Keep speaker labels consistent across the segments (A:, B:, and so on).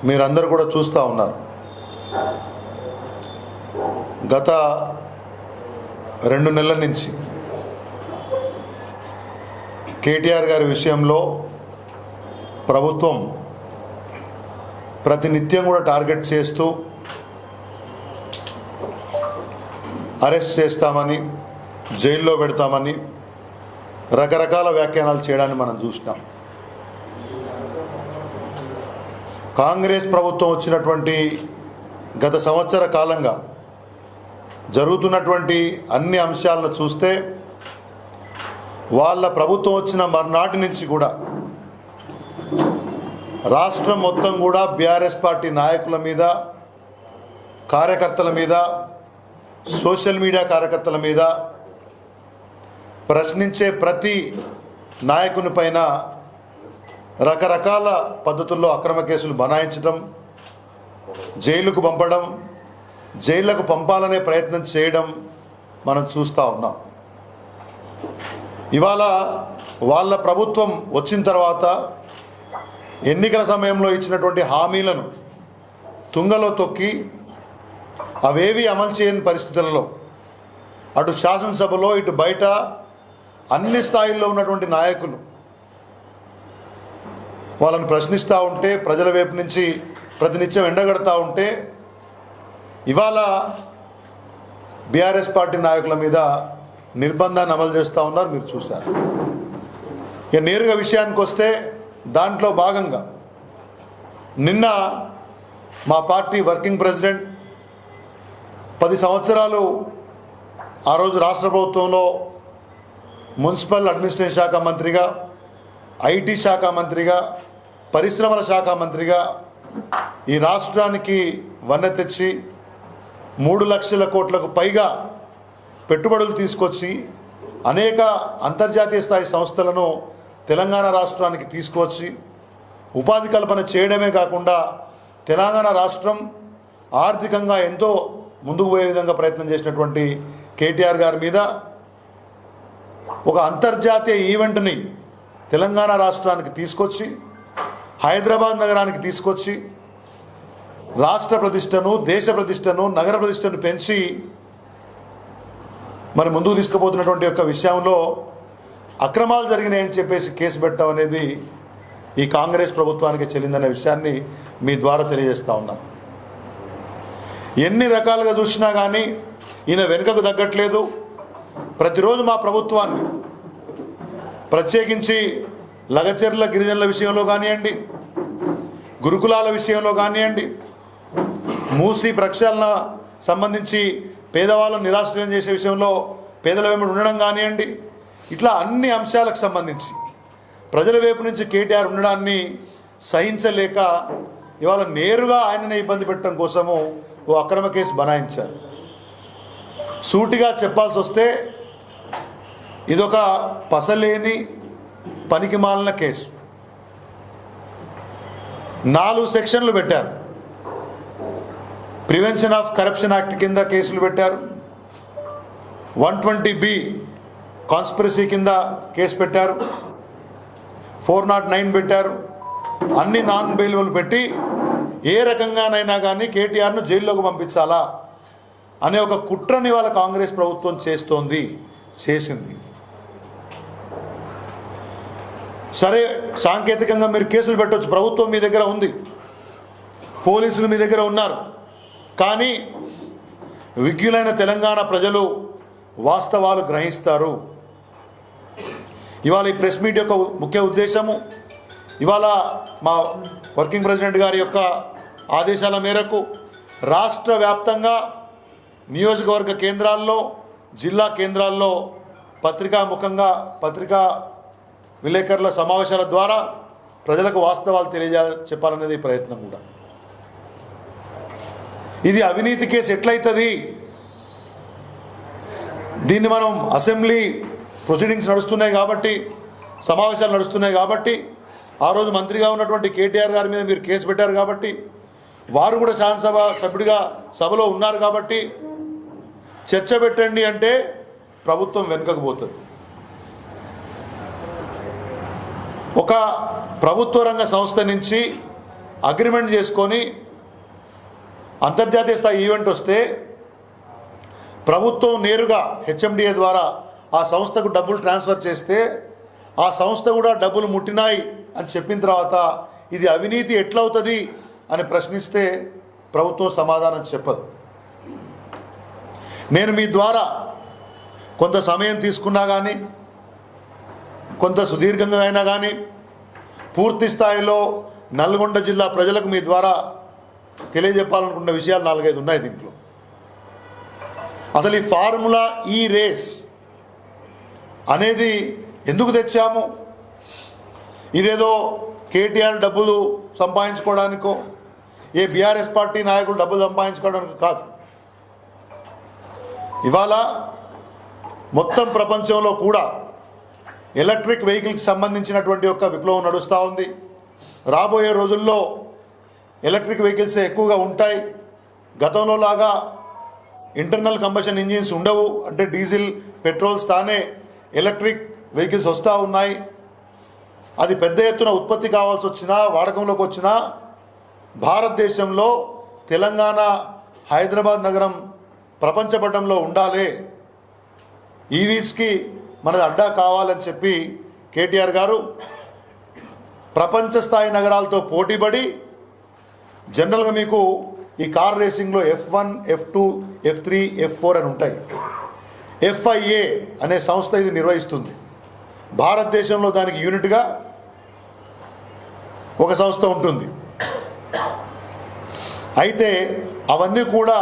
A: మీరందరూ కూడా చూస్తూ ఉన్నారు. గత 2 నెలల నుంచి కేటీఆర్ గారి విషయంలో ప్రభుత్వం ప్రతినిత్యం కూడా టార్గెట్ చేస్తూ అరెస్ట్ చేస్తామని, జైల్లో పెడతామని రకరకాల వ్యాఖ్యానాలు చేయడాన్ని మనం చూసినాం. కాంగ్రెస్ ప్రభుత్వం వచ్చినటువంటి గత సంవత్సర కాలంగా జరుగుతున్నటువంటి అన్ని అంశాలను చూస్తే వాళ్ళ ప్రభుత్వం వచ్చిన మర్నాటి నుంచి కూడా రాష్ట్రం మొత్తం కూడా బీఆర్ఎస్ పార్టీ నాయకుల మీద, కార్యకర్తల మీద, సోషల్ మీడియా కార్యకర్తల మీద, ప్రశ్నించే ప్రతి నాయకుని పైన రకరకాల పద్ధతుల్లో అక్రమ కేసులు బనాయించడం, జైలుకు పంపడం, జైళ్లకు పంపాలనే ప్రయత్నం చేయడం మనం చూస్తూ ఉన్నాం. ఇవాళ వాళ్ళ ప్రభుత్వం వచ్చిన తర్వాత ఎన్నికల సమయంలో ఇచ్చినటువంటి హామీలను తుంగలో తొక్కి అవేవి అమలు చేయని పరిస్థితులలో అటు శాసనసభలో ఇటు బయట అన్ని స్థాయిల్లో ఉన్నటువంటి నాయకులు వాళ్ళని ప్రశ్నిస్తూ ఉంటే, ప్రజల వైపు నుంచి ప్రతినిత్యం ఎండగడతా ఉంటే, ఇవాళ బీఆర్ఎస్ పార్టీ నాయకుల మీద నిర్బంధాన్ని అమలు చేస్తూ ఉన్నారు. మీరు చూశారు. ఇక నేరుగా విషయానికి వస్తే దాంట్లో భాగంగా నిన్న మా పార్టీ వర్కింగ్ ప్రెసిడెంట్ 10 సంవత్సరాలు ఆ రోజు రాష్ట్ర ప్రభుత్వంలో మున్సిపల్ అడ్మినిస్ట్రేషన్ శాఖ మంత్రిగా, ఐటీ శాఖ మంత్రిగా, పరిశ్రమల శాఖ మంత్రిగా ఈ రాష్ట్రానికి వన్నె తెచ్చి 3 లక్షల కోట్లకు పైగా పెట్టుబడులు తీసుకొచ్చి అనేక అంతర్జాతీయ స్థాయి సంస్థలను తెలంగాణ రాష్ట్రానికి తీసుకొచ్చి ఉపాధి కల్పన చేయడమే కాకుండా తెలంగాణ రాష్ట్రం ఆర్థికంగా ఎంతో ముందుకు పోయే విధంగా ప్రయత్నం చేసినటువంటి కేటీఆర్ గారి మీద ఒక అంతర్జాతీయ ఈవెంట్ని తెలంగాణ రాష్ట్రానికి తీసుకొచ్చి, హైదరాబాద్ నగరానికి తీసుకొచ్చి రాష్ట్ర ప్రతిష్టను, దేశ ప్రతిష్టను, నగర ప్రతిష్టను పెంచి మరి ముందుకు తీసుకుపోతున్నటువంటి యొక్క విషయంలో అక్రమాలు జరిగినాయని చెప్పేసి కేసు పెట్టడం అనేది ఈ కాంగ్రెస్ ప్రభుత్వానికి చెల్లిందనే విషయాన్ని మీ ద్వారా తెలియజేస్తూ ఉన్నాను. ఎన్ని రకాలుగా చూసినా కానీ ఈయన వెనుకకు తగ్గట్లేదు. ప్రతిరోజు మా ప్రభుత్వాన్ని ప్రత్యేకించి లగచర్ల గిరిజనుల విషయంలో కానివ్వండి, గురుకులాల విషయంలో కానివ్వండి, మూసీ ప్రక్షాళన సంబంధించి పేదవాళ్ళను నిరాశ్రయం చేసే విషయంలో పేదల వెంబడి ఉండడం కానివ్వండి, ఇట్లా అన్ని అంశాలకు సంబంధించి ప్రజల వైపు నుంచి కేటీఆర్ ఉండడాన్ని సహించలేక ఇవాళ నేరుగా ఆయననే ఇబ్బంది పెట్టడం కోసము ఓ అక్రమ కేసు బనాయించారు. సూటిగా చెప్పాల్సి వస్తే ఇదొక పసలేని పనికి మాలిన కేసు. 4 సెక్షన్లు పెట్టారు. ప్రివెన్షన్ ఆఫ్ కరప్షన్ యాక్ట్ కింద కేసులు పెట్టారు. 120B కాన్స్పిరసీ కింద కేసు పెట్టారు. 409 పెట్టారు. అన్ని నాన్ బెయిలబుల్ పెట్టి ఏ రకంగానైనా కానీ కేటీఆర్ను జైల్లోకి పంపించాలా అనే ఒక కుట్రని వాళ్ళ కాంగ్రెస్ ప్రభుత్వం చేసింది. సరే, సాంకేతికంగా మీరు కేసులు పెట్టవచ్చు, ప్రభుత్వం మీ దగ్గర ఉంది, పోలీసులు మీ దగ్గర ఉన్నారు. కానీ విజ్ఞులైన తెలంగాణ ప్రజలు వాస్తవాలు గ్రహిస్తారు. ఇవాళ ఈ ప్రెస్ మీట్ యొక్క ముఖ్య ఉద్దేశము, ఇవాళ మా వర్కింగ్ ప్రెసిడెంట్ గారి యొక్క ఆదేశాల మేరకు రాష్ట్ర వ్యాప్తంగా నియోజకవర్గ కేంద్రాల్లో, జిల్లా కేంద్రాల్లో పత్రికా విలేకరుల సమావేశాల ద్వారా ప్రజలకు వాస్తవాలు చెప్పాలనేది ప్రయత్నం కూడా. ఇది అవినీతి కేసు ఎట్లయితుంది? దీన్ని మనం అసెంబ్లీ ప్రొసీడింగ్స్ నడుస్తున్నాయి కాబట్టి, సమావేశాలు నడుస్తున్నాయి కాబట్టి, ఆ రోజు మంత్రిగా ఉన్నటువంటి కేటీఆర్ గారి మీద మీరు కేసు పెట్టారు కాబట్టి, వారు కూడా శాసనసభ సభ్యుడిగా సభలో ఉన్నారు కాబట్టి చర్చ పెట్టండి అంటే ప్రభుత్వం వెనుకకు పోతుంది. ఒక ప్రభుత్వ రంగ సంస్థ నుంచి అగ్రిమెంట్ చేసుకొని అంతర్జాతీయ స్థాయి ఈవెంట్ వస్తే ప్రభుత్వం నేరుగా హెచ్ఎండిఏ ద్వారా ఆ సంస్థకు డబ్బులు ట్రాన్స్ఫర్ చేస్తే ఆ సంస్థ కూడా డబ్బులు ముట్టినాయి అని చెప్పిన తర్వాత ఇది అవినీతి ఎట్లవుతుంది అని ప్రశ్నిస్తే ప్రభుత్వం సమాధానం చెప్పదు. నేను మీ ద్వారా కొంత సమయం తీసుకున్నా కానీ, కొంత సుదీర్ఘంగా అయినా కానీ పూర్తి స్థాయిలో నల్గొండ జిల్లా ప్రజలకు మీ ద్వారా తెలియజెప్పాలనుకున్న విషయాలు 4-5 ఉన్నాయి దీంట్లో. అసలు ఈ ఫార్ములా ఈ రేస్ అనేది ఎందుకు తెచ్చాము? ఇదేదో కేటీఆర్ డబ్బులు సంపాదించుకోవడానికో, ఏ బీఆర్ఎస్ పార్టీ నాయకులు డబ్బులు సంపాదించుకోవడానికి కాదు. ఇవాళ మొత్తం ప్రపంచంలో కూడా ఎలక్ట్రిక్ వెహికల్కి సంబంధించినటువంటి ఒక విప్లవం నడుస్తూ ఉంది. రాబోయే రోజుల్లో ఎలక్ట్రిక్ వెహికల్సే ఎక్కువగా ఉంటాయి. గతంలో లాగా ఇంటర్నల్ కంబషన్ ఇంజిన్స్ ఉండవు. అంటే డీజిల్, పెట్రోల్స్ తానే ఎలక్ట్రిక్ వెహికల్స్ వస్తూ ఉన్నాయి. అది పెద్ద ఎత్తున ఉత్పత్తి కావాల్సి వచ్చినా, వాడకంలోకి వచ్చినా భారతదేశంలో తెలంగాణ, హైదరాబాద్ నగరం ప్రపంచ పటంలో ఉండాలి, ఈవీస్కి మనది అడ్డా కావాలని చెప్పి కేటీఆర్ గారు ప్రపంచ స్థాయి నగరాలతో పోటీపడి, జనరల్గా మీకు ఈ car రేసింగ్లో F1, F2, F3, F4 అని ఉంటాయి. FIA అనే సంస్థ ఇది నిర్వహిస్తుంది. భారతదేశంలో దానికి యూనిట్గా ఒక సంస్థ ఉంటుంది. అయితే అవన్నీ కూడా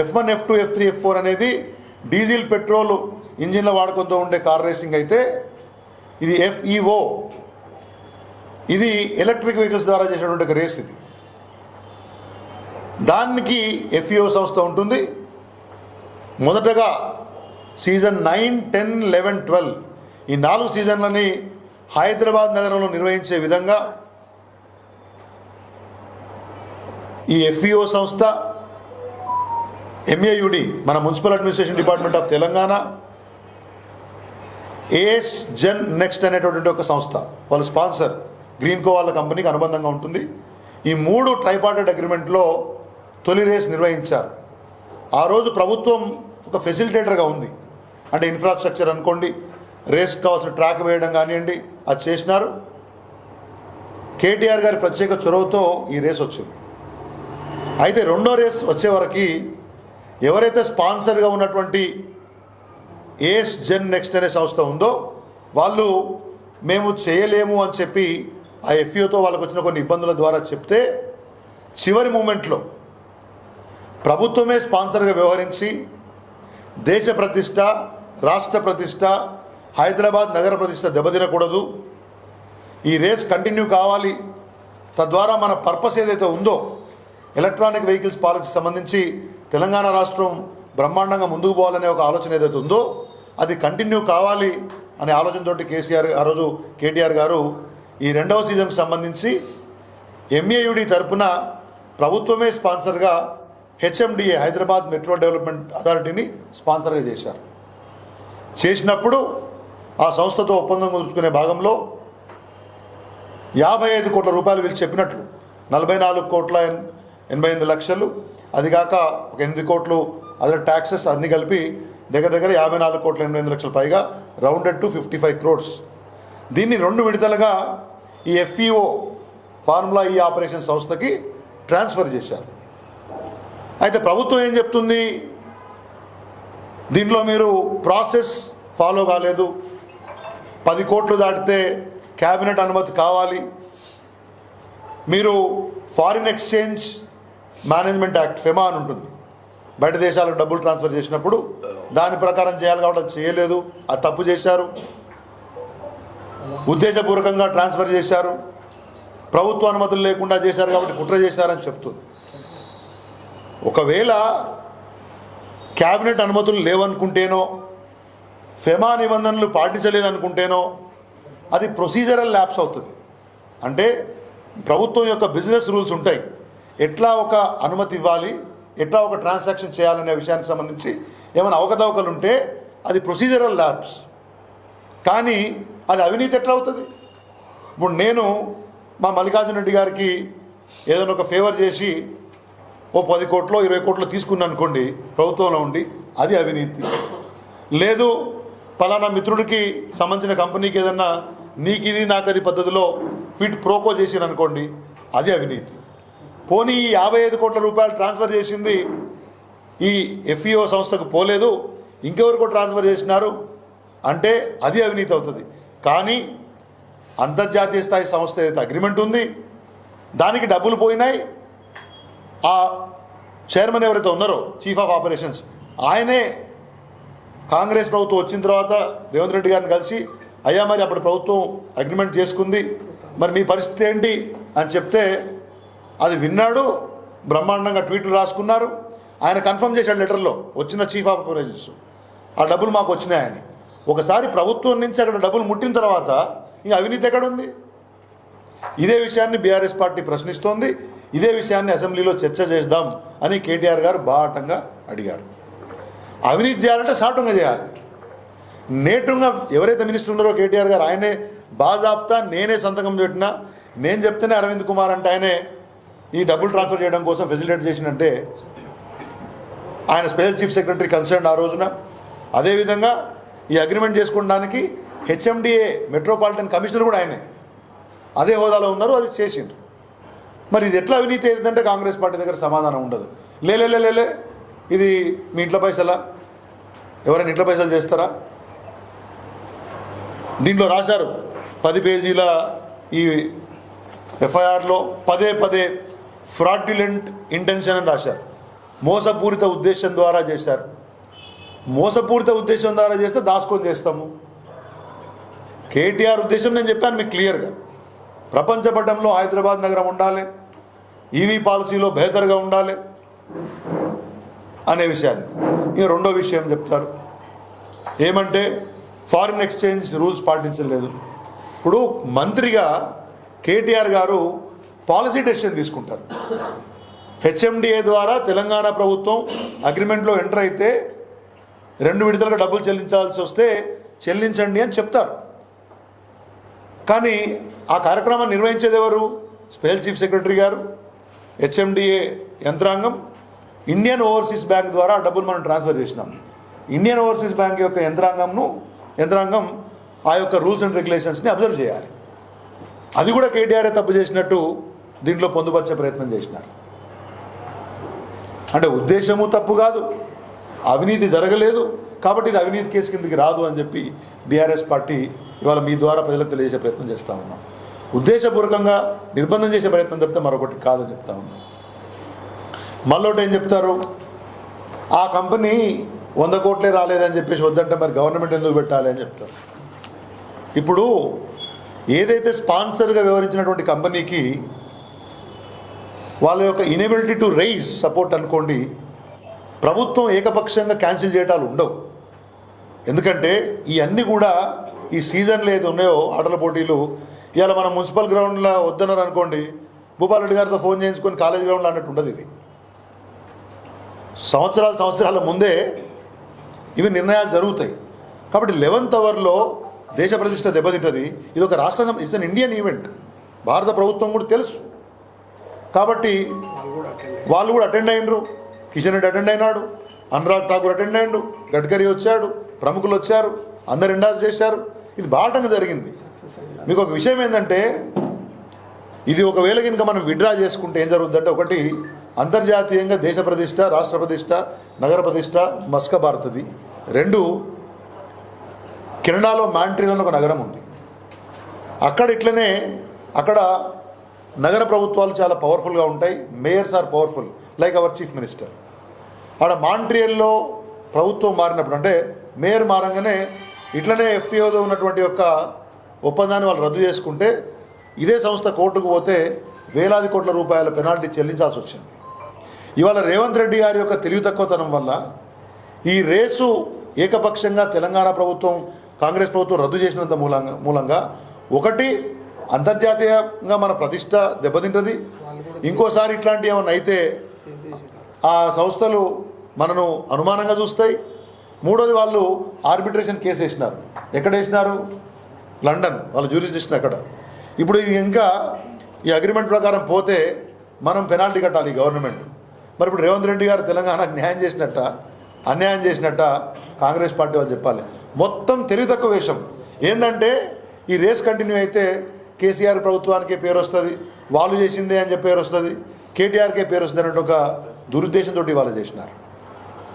A: F1, F2, F3, F4 అనేది డీజిల్, పెట్రోల్ ఇంజిన్ల వాడకంతో ఉండే కార్ రేసింగ్ అయితే, ఇది FEO, ఇది ఎలక్ట్రిక్ వెహికల్స్ ద్వారా చేసేటువంటి ఒక రేస్. ఇది దానికి FEO సంస్థ ఉంటుంది. మొదటగా సీజన్ 9, 10, 11, 12 ఈ 4 సీజన్లని హైదరాబాద్ నగరంలో నిర్వహించే విధంగా ఈ FEO సంస్థ, MAUD మన municipal administration department of Telangana, AS gen next అనేటటువంటి ఒక సంస్థ, వాళ్ళ స్పాన్సర్ గ్రీన్కో వాళ్ళ కంపెనీకి అనుబంధంగా ఉంటుంది. ఈ 3 ట్రైపార్టైట్ అగ్రిమెంట్లో తొలి రేస్ నిర్వహించారు. ఆ రోజు ప్రభుత్వం ఒక ఫెసిలిటేటర్గా ఉంది. అంటే ఇన్ఫ్రాస్ట్రక్చర్ అనుకోండి, రేస్కి కావాల్సిన ట్రాక్ వేయడం కానివ్వండి, అది చేసినారు. కేటీఆర్ గారి ప్రత్యేక చొరవతో ఈ రేస్ వచ్చింది. అయితే రెండో రేస్ వచ్చే వరకు ఎవరైతే స్పాన్సర్గా ఉన్నటువంటి AS జెన్ నెక్స్ట్ అనే సంస్థ ఉందో వాళ్ళు మేము చేయలేము అని చెప్పి ఆ FEOతో వాళ్ళకు వచ్చిన కొన్ని ఇబ్బందుల ద్వారా చెప్తే, చివరి మూమెంట్లో ప్రభుత్వమే స్పాన్సర్గా వ్యవహరించి దేశ ప్రతిష్ట, రాష్ట్ర ప్రతిష్ట, హైదరాబాద్ నగర ప్రతిష్ట దెబ్బతినకూడదు, ఈ రేస్ కంటిన్యూ కావాలి, తద్వారా మన పర్పస్ ఏదైతే ఉందో ఎలక్ట్రానిక్ వెహికల్స్ పాలసీకి సంబంధించి తెలంగాణ రాష్ట్రం బ్రహ్మాండంగా ముందుకు పోవాలనే ఒక ఆలోచన ఏదైతే ఉందో అది కంటిన్యూ కావాలి అనే ఆలోచనతో కేటీఆర్ గారు ఈ 2వ సీజన్కి సంబంధించి MAUD తరపున ప్రభుత్వమే స్పాన్సర్గా HMDA హైదరాబాద్ మెట్రో డెవలప్మెంట్ అథారిటీని స్పాన్సర్గా చేశారు. చేసినప్పుడు ఆ సంస్థతో ఒప్పందం కుదుర్చుకునే భాగంలో 55 కోట్ల రూపాయలు వీళ్ళు చెప్పినట్లు 44,88,00,000, అది కాక ఒక 8 కోట్లు అదర్ ట్యాక్సెస్ అన్నీ కలిపి దగ్గర 54,88,00,000 పైగా, రౌండెడ్ టు 55 crores. దీన్ని 2 విడతలుగా ఈ FEO ఫార్ములా ఈ ఆపరేషన్ సంస్థకి ట్రాన్స్ఫర్ చేశారు. అయితే ప్రభుత్వం ఏం చెప్తుంది, దీంట్లో మీరు ప్రాసెస్ ఫాలో కాలేదు, 10 కోట్లు దాటితే క్యాబినెట్ అనుమతి కావాలి, మీరు foreign exchange management act FEMA అని ఉంటుంది, బయట దేశాలకు డబ్బులు ట్రాన్స్ఫర్ చేసినప్పుడు దాని ప్రకారం చేయాలి కాబట్టి అది చేయలేదు, అది తప్పు చేశారు, ఉద్దేశపూర్వకంగా ట్రాన్స్ఫర్ చేశారు, ప్రభుత్వ అనుమతులు లేకుండా చేశారు కాబట్టి కుట్ర చేశారని చెప్తుంది. ఒకవేళ క్యాబినెట్ అనుమతులు లేవనుకుంటేనో, FEMA నిబంధనలు పాటించలేదనుకుంటేనో అది ప్రొసీజరల్ ల్యాప్స్ అవుతుంది. అంటే ప్రభుత్వం యొక్క బిజినెస్ రూల్స్ ఉంటాయి, ఎట్లా ఒక అనుమతి ఇవ్వాలి, ఎట్లా ఒక ట్రాన్సాక్షన్ చేయాలనే విషయానికి సంబంధించి ఏమైనా అవకతవకలు ఉంటే అది ప్రొసీజరల్ ల్యాప్స్. కానీ అది అవినీతి ఎట్లా అవుతుంది? ఇప్పుడు నేను మా మల్లికార్జున రెడ్డి గారికి ఏదైనా ఒక ఫేవర్ చేసి ఓ 10 కోట్లో 20 కోట్లో తీసుకున్నా అనుకోండి ప్రభుత్వంలో ఉండి, అది అవినీతి. లేదు పలానా మిత్రుడికి సంబంధించిన కంపెనీకి ఏదన్నా నీకు ఇది నాకు అది పద్ధతిలో ఫిట్ ప్రోకో చేసిరనుకోండి, అది అవినీతి. పోనీ ఈ 55 కోట్ల రూపాయలు ట్రాన్స్ఫర్ చేసింది ఈ ఎఫ్ఈఓ సంస్థకు పోలేదు, ఇంకెవరికో ట్రాన్స్ఫర్ చేసినారు అంటే అది అవినీతి అవుతుంది. కానీ అంతర్జాతీయ స్థాయి సంస్థ ఏదైతే అగ్రిమెంట్ ఉంది దానికి డబ్బులు పోయినాయి, ఆ చైర్మన్ ఎవరైతే ఉన్నారో చీఫ్ ఆఫ్ ఆపరేషన్స్ ఆయనే కాంగ్రెస్ ప్రభుత్వం వచ్చిన తర్వాత రేవంత్ రెడ్డి గారిని కలిసి, అయ్యా మరి అప్పుడు ప్రభుత్వం అగ్రిమెంట్ చేసుకుంది, మరి మీ పరిస్థితి ఏంటి అని చెప్తే అది విన్నాడు, బ్రహ్మాండంగా ట్వీట్లు రాసుకున్నారు. ఆయన కన్ఫర్మ్ చేశాడు లెటర్లో వచ్చిన చీఫ్ ఆఫ్ ఆపరేషన్స్, ఆ డబ్బులు మాకు వచ్చినాయని. ఒకసారి ప్రభుత్వం నుంచి అక్కడ డబ్బులు ముట్టిన తర్వాత ఇంకా అవినీతి ఎక్కడుంది? ఇదే విషయాన్ని బీఆర్ఎస్ పార్టీ ప్రశ్నిస్తోంది. ఇదే విషయాన్ని అసెంబ్లీలో చర్చ చేద్దాం అని కేటీఆర్ గారు బాటంగా అడిగారు. అవినీతి చేయాలంటే సాటంగా చేయాలి. నేటుగా ఎవరైతే మినిస్టర్ ఉన్నారో కేటీఆర్ గారు ఆయనే బాజాప్తా నేనే సంతకం పెట్టినా, నేను చెప్తేనే అరవింద్ కుమార్ అంటే ఆయనే ఈ డబ్బులు ట్రాన్స్ఫర్ చేయడం కోసం ఫెసిలిటేట్ చేసినంటే ఆయన స్పెషల్ చీఫ్ సెక్రటరీ కన్సర్న్ ఆ రోజున. అదేవిధంగా ఈ అగ్రిమెంట్ చేసుకోవడానికి హెచ్ఎండిఏ మెట్రోపాలిటన్ కమిషనర్ కూడా ఆయనే అదే హోదాలో ఉన్నారు, అది చేసిండ్రు. మరి ఇది ఎట్లా అవినీతి ఏంటంటే కాంగ్రెస్ పార్టీ దగ్గర సమాధానం ఉండదు. లేలే ఇది మీ ఇంట్లో పైసలా, ఎవరైనా ఇంట్లో పైసలు చేస్తారా? దీంట్లో రాశారు 10 పేజీల ఈ ఎఫ్ఐఆర్లో పదే ఫ్రాడ్యులెంట్ ఇంటెన్షన్ అని రాశారు. మోసపూరిత ఉద్దేశం ద్వారా చేశారు. మోసపూరిత ఉద్దేశం ద్వారా చేస్తే దాచుకొని చేస్తాము. కేటీఆర్ ఉద్దేశం నేను చెప్పాను మీకు క్లియర్గా. ప్రపంచ పటంలో హైదరాబాద్ నగరం ఉండాలి, ఈవీ పాలసీలో బెహతర్గా ఉండాలి అనే విషయాన్ని. ఇక రెండో విషయం చెప్తారు ఏమంటే ఫారిన్ ఎక్స్చేంజ్ రూల్స్ పాటించలేదు. ఇప్పుడు మంత్రిగా కేటీఆర్ గారు పాలసీ డెసిషన్ తీసుకుంటారు. హెచ్ఎండిఏ ద్వారా తెలంగాణ ప్రభుత్వం అగ్రిమెంట్లో ఎంటర్ అయితే 2 విడతలుగా డబ్బులు చెల్లించాల్సి వస్తే చెల్లించండి అని చెప్తారు. కానీ ఆ కార్యక్రమాన్ని నిర్వహించేది ఎవరు? స్పెషల్ చీఫ్ సెక్రటరీ గారు, హెచ్ఎండిఏ యంత్రాంగం. ఇండియన్ ఓవర్సీస్ బ్యాంక్ ద్వారా డబ్బులు మనం ట్రాన్స్ఫర్ చేసినాం. ఇండియన్ ఓవర్సీస్ బ్యాంక్ యొక్క యంత్రాంగం ఆ యొక్క రూల్స్ అండ్ రెగ్యులేషన్స్ని అబ్జర్వ్ చేయాలి. అది కూడా కేటీఆర్ఏ తప్పు చేసినట్టు దీంట్లో పొందుపరిచే ప్రయత్నం చేసినారు. అంటే ఉద్దేశము తప్పు కాదు, అవినీతి జరగలేదు కాబట్టి ఇది అవినీతి కేసు కిందకి రాదు అని చెప్పి బీఆర్ఎస్ పార్టీ ఇవాళ మీ ద్వారా ప్రజలకు తెలియజేసే ప్రయత్నం చేస్తూ ఉన్నాం. ఉద్దేశపూర్వకంగా నిర్బంధం చేసే ప్రయత్నం చెప్తే మరొకటి కాదని చెప్తా ఉన్నాం. మళ్ళొకటి ఏం చెప్తారు, ఆ కంపెనీ 100 కోట్లే రాలేదని చెప్పేసి వద్దంటే మరి గవర్నమెంట్ ఎందుకు పెట్టాలి అని చెప్తారు. ఇప్పుడు ఏదైతే స్పాన్సర్గా వ్యవహరించినటువంటి కంపెనీకి వాళ్ళ యొక్క ఇనెబిలిటీ టు రైజ్ సపోర్ట్ అనుకోండి, ప్రభుత్వం ఏకపక్షంగా క్యాన్సిల్ చేయటాలు ఉండవు. ఎందుకంటే ఇవన్నీ కూడా ఈ సీజన్లు ఏది ఉన్నాయో ఆటల పోటీలు, ఇవాళ మనం మున్సిపల్ గ్రౌండ్లో వద్దన్నారు అనుకోండి, భూపాల్ రెడ్డి గారితో ఫోన్ చేయించుకొని కాలేజ్ గ్రౌండ్లో అన్నట్టు ఉండదు. ఇది సంవత్సరాల ముందే ఇవి నిర్ణయాలు జరుగుతాయి. కాబట్టి 11th అవర్లో దేశ ప్రతిష్ట దెబ్బతింటుంది. ఇది ఒక రాష్ట్ర ఇట్స్ అన్ ఇండియన్ ఈవెంట్, భారత ప్రభుత్వం కూడా తెలుసు. కాబట్టి వాళ్ళు కూడా అటెండ్ అయినరు. కిషన్ రెడ్డి అటెండ్ అయినాడు, అనురాగ్ ఠాకూర్ అటెండ్ అయ్యిండు, గడ్కరీ వచ్చాడు, ప్రముఖులు వచ్చారు, అందరు ఎండార్స్ చేశారు. ఇది బాటంగా జరిగింది. మీకు ఒక విషయం ఏంటంటే, ఇది ఒకవేళ కనుక మనం విడ్రా చేసుకుంటే ఏం జరుగుతుందంటే, ఒకటి అంతర్జాతీయంగా దేశ ప్రతిష్ట, రాష్ట్ర ప్రతిష్ట, నగర ప్రతిష్ట మస్కబారుతుంది. 2 కెనడాలో మాంట్రియల్ అని ఒక నగరం ఉంది. అక్కడ నగర ప్రభుత్వాలు చాలా పవర్ఫుల్గా ఉంటాయి. Mayors are powerful like our chief minister. ఆడ మాంట్రియల్లో ప్రభుత్వం మారినప్పుడు, అంటే మేయర్ మారంగానే ఇట్లనే ఎఫ్ఈఓలో ఉన్నటువంటి యొక్క ఒప్పందాన్ని వాళ్ళు రద్దు చేసుకుంటే ఇదే సంస్థ కోర్టుకు పోతే వేలాది కోట్ల రూపాయల పెనాల్టీ చెల్లించాల్సి వచ్చింది. ఇవాళ రేవంత్ రెడ్డి గారి యొక్క తెలివి తక్కువతనం వల్ల ఈ రేసు ఏకపక్షంగా తెలంగాణ ప్రభుత్వం, కాంగ్రెస్ ప్రభుత్వం రద్దు చేసినంత మూలంగా ఒకటి అంతర్జాతీయంగా మన ప్రతిష్ట దెబ్బతింటుంది. ఇంకోసారి ఇట్లాంటి ఏమన్నా అయితే ఆ సంస్థలు మనను అనుమానంగా చూస్తాయి. 3వది వాళ్ళు ఆర్బిట్రేషన్ కేసు వేసినారు. ఎక్కడ వేసినారు? లండన్. వాళ్ళ జ్యూరిస్డిక్షన్ అక్కడ. ఇప్పుడు ఇది ఇంకా ఈ అగ్రిమెంట్ ప్రకారం పోతే మనం పెనాల్టీ కట్టాలి గవర్నమెంట్. మరి ఇప్పుడు రేవంత్ రెడ్డి గారు తెలంగాణకు న్యాయం చేసినట్ట అన్యాయం చేసినట్ట కాంగ్రెస్ పార్టీ వాళ్ళు చెప్పాలి. మొత్తం తెలివి తక్కువ వేషం. ఏంటంటే ఈ రేస్ కంటిన్యూ అయితే కేసీఆర్ ప్రభుత్వానికే పేరు వస్తుంది, వాళ్ళు చేసిందే అని చెప్పి పేరు వస్తుంది, కేటీఆర్కే పేరు వస్తుంది అన్నట్టు ఒక దురుద్దేశంతో వాళ్ళు చేసినారు.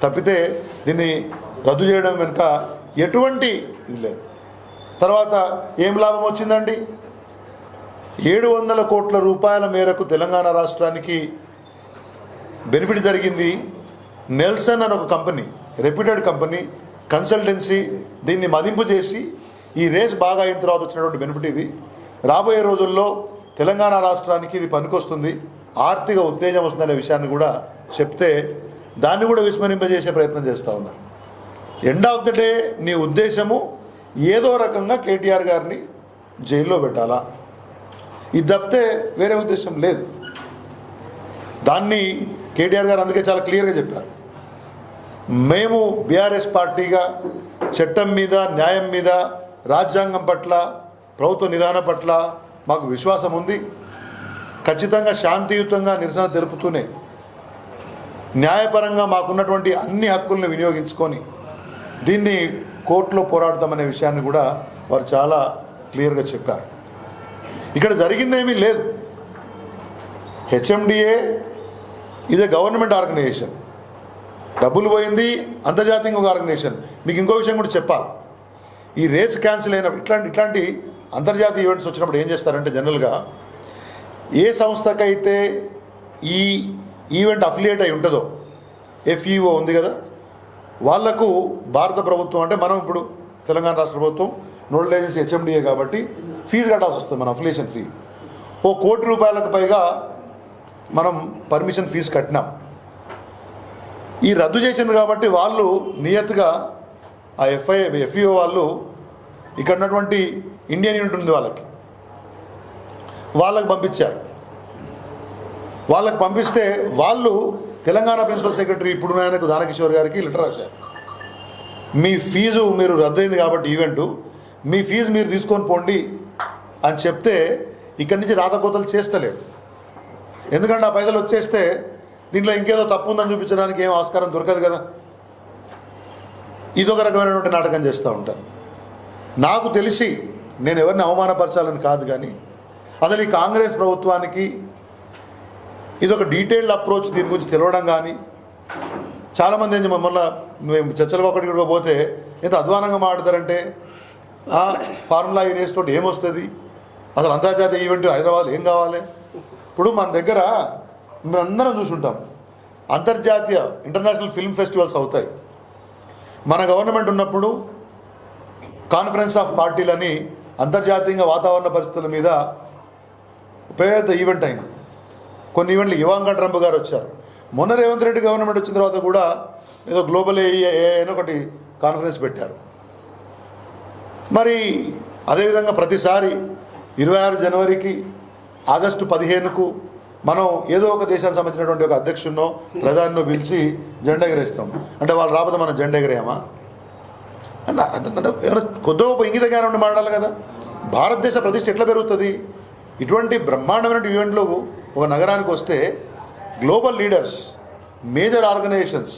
A: తప్పితే దీన్ని రద్దు చేయడం వెనుక ఎటువంటి ఇది లేదు. తర్వాత ఏం లాభం వచ్చిందండి? 700 కోట్ల రూపాయల మేరకు తెలంగాణ రాష్ట్రానికి బెనిఫిట్ జరిగింది. నెల్సన్ అని ఒక కంపెనీ, రెప్యూటెడ్ కంపెనీ, కన్సల్టెన్సీ దీన్ని మదింపు చేసి ఈ రేస్ బాగా అయిన తర్వాత వచ్చినటువంటి బెనిఫిట్ ఇది. రాబోయే రోజుల్లో తెలంగాణ రాష్ట్రానికి ఇది పనికొస్తుంది, ఆర్థిక ఉత్తేజం వస్తుందనే విషయాన్ని కూడా చెప్తే దాన్ని కూడా విస్మరింపజేసే ప్రయత్నం చేస్తూ ఉన్నారు. ఎండ్ ఆఫ్ ద డే నీ ఉద్దేశము ఏదో రకంగా కేటీఆర్ గారిని జైల్లో పెట్టాలా, ఇది తప్పితే వేరే ఉద్దేశం లేదు. దాన్ని కేటీఆర్ గారు అందుకే చాలా క్లియర్గా చెప్పారు. మేము బీఆర్ఎస్ పార్టీగా చట్టం మీద, న్యాయం మీద, రాజ్యాంగం పట్ల, ప్రభుత్వ నిర్వహణ పట్ల మాకు విశ్వాసం ఉంది. ఖచ్చితంగా శాంతియుతంగా నిరసన తెలుపుతూనే న్యాయపరంగా మాకున్నటువంటి అన్ని హక్కులను వినియోగించుకొని దీన్ని కోర్టులో పోరాడతామనే విషయాన్ని కూడా వారు చాలా క్లియర్గా చెప్పారు. ఇక్కడ జరిగిందేమీ లేదు. హెచ్ఎండిఏ ఇది గవర్నమెంట్ ఆర్గనైజేషన్, డబ్బులు పోయింది అంతర్జాతీయ ఒక ఆర్గనైజేషన్. మీకు ఇంకో విషయం కూడా చెప్పాలి. ఈ రేస్ క్యాన్సిల్ అయినప్పుడు ఇట్లాంటి అంతర్జాతీయ ఈవెంట్స్ వచ్చినప్పుడు ఏం చేస్తారంటే జనరల్గా ఏ సంస్థకైతే ఈ ఈవెంట్ అఫిలియేట్ అయి ఉంటుందో, FEO ఉంది కదా, వాళ్లకు భారత ప్రభుత్వం అంటే మనం ఇప్పుడు తెలంగాణ రాష్ట్ర ప్రభుత్వం నోడల్ ఏజెన్సీ హెచ్ఎండిఏ కాబట్టి ఫీజు కట్టాల్సి వస్తుంది. మన అఫిలియేషన్ ఫీ ₹1 కోటి పైగా మనం పర్మిషన్ ఫీజు కట్టినాం. ఈ రద్దు చేసింది కాబట్టి వాళ్ళు నియత్గా ఆ FEO వాళ్ళు ఇక్కడ ఉన్నటువంటి ఇండియన్ యూనిట్ ఉంది వాళ్ళకి పంపించారు. వాళ్ళకి పంపిస్తే వాళ్ళు తెలంగాణ ప్రిన్సిపల్ సెక్రటరీ ఇప్పుడు ఆయనకు దానకిషోర్ గారికి లెటర్ రాశారు. మీ ఫీజు మీరు రద్దయింది కాబట్టి ఈవెంటు, మీ ఫీజు మీరు తీసుకొని పోండి అని చెప్తే ఇక్కడి నుంచి రాతకోతలు చేస్తలేరు. ఎందుకంటే ఆ పైసలు వచ్చేస్తే దీంట్లో ఇంకేదో తప్పు ఉందని చూపించడానికి ఏం ఆస్కారం దొరకదు కదా. ఇదొక రకమైనటువంటి నాటకం చేస్తూ ఉంటారు. నాకు తెలిసి నేను ఎవరిని అవమానపరచాలని కాదు, కానీ అసలు ఈ కాంగ్రెస్ ప్రభుత్వానికి ఇదొక డీటెయిల్డ్ అప్రోచ్ దీని గురించి తెలవడం కానీ, చాలామంది ఏం మళ్ళీ మేము చర్చలుగా ఒకటి పోతే ఎంత అధ్వానంగా మాట్లాడతారంటే ఫార్ములా ఈ రేస్ తోటి ఏమొస్తుంది, అసలు అంతర్జాతీయ ఈవెంట్ హైదరాబాద్ ఏం కావాలి. ఇప్పుడు మన దగ్గర మేమందరం చూసుంటాం, అంతర్జాతీయ ఇంటర్నేషనల్ ఫిల్మ్ ఫెస్టివల్స్ అవుతాయి. మన గవర్నమెంట్ ఉన్నప్పుడు కాన్ఫరెన్స్ ఆఫ్ పార్టీలని అంతర్జాతీయంగా వాతావరణ పరిస్థితుల మీద పెద్ద ఈవెంట్ అయింది. కొన్ని ఈవెంట్లు ఇవాంకా ట్రంప్ గారు వచ్చారు. మొన్న రేవంత్ రెడ్డి గవర్నమెంట్ వచ్చిన తర్వాత కూడా ఏదో గ్లోబల్ అని ఒకటి కాన్ఫరెన్స్ పెట్టారు. మరి అదేవిధంగా ప్రతిసారి 26 జనవరికి, ఆగస్టు 15కు మనం ఏదో ఒక దేశానికి సంబంధించినటువంటి ఒక అధ్యక్షున్నో ప్రధానినో పిలిచి జెండా ఎగరేస్తాం. అంటే వాళ్ళు రాబోతే మనం జెండా ఎగరేయమా? అంటే ఏమైనా కొద్దిగా ఇంగిత జ్ఞానం ఉండి మాట్లాడాలి కదా. భారతదేశ ప్రతిష్ట ఎట్లా పెరుగుతుంది? ఇటువంటి బ్రహ్మాండమైన ఈవెంట్లు ఒక నగరానికి వస్తే గ్లోబల్ లీడర్స్, మేజర్ ఆర్గనైజేషన్స్,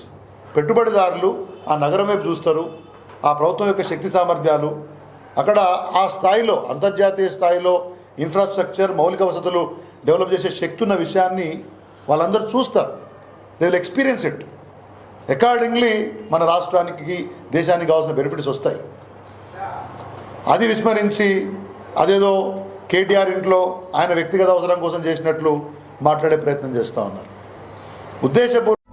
A: పెట్టుబడిదారులు ఆ నగరం వైపు చూస్తారు. ఆ ప్రభుత్వం యొక్క శక్తి సామర్థ్యాలు, అక్కడ ఆ స్థాయిలో అంతర్జాతీయ స్థాయిలో ఇన్ఫ్రాస్ట్రక్చర్, మౌలిక వసతులు డెవలప్ చేసే శక్తి ఉన్న విషయాన్ని వాళ్ళందరూ చూస్తారు. They will experience it. Accordingly మన రాష్ట్రానికి, దేశానికి కావాల్సిన బెనిఫిట్స్ వస్తాయి. అది విస్మరించి అదేదో కేటీఆర్ ఇంట్లో ఆయన వ్యక్తిగత అవసరం కోసం చేసినట్లు మాట్లాడే ప్రయత్నం చేస్తూ ఉన్నారు. ఉద్దేశపూర్వకంగా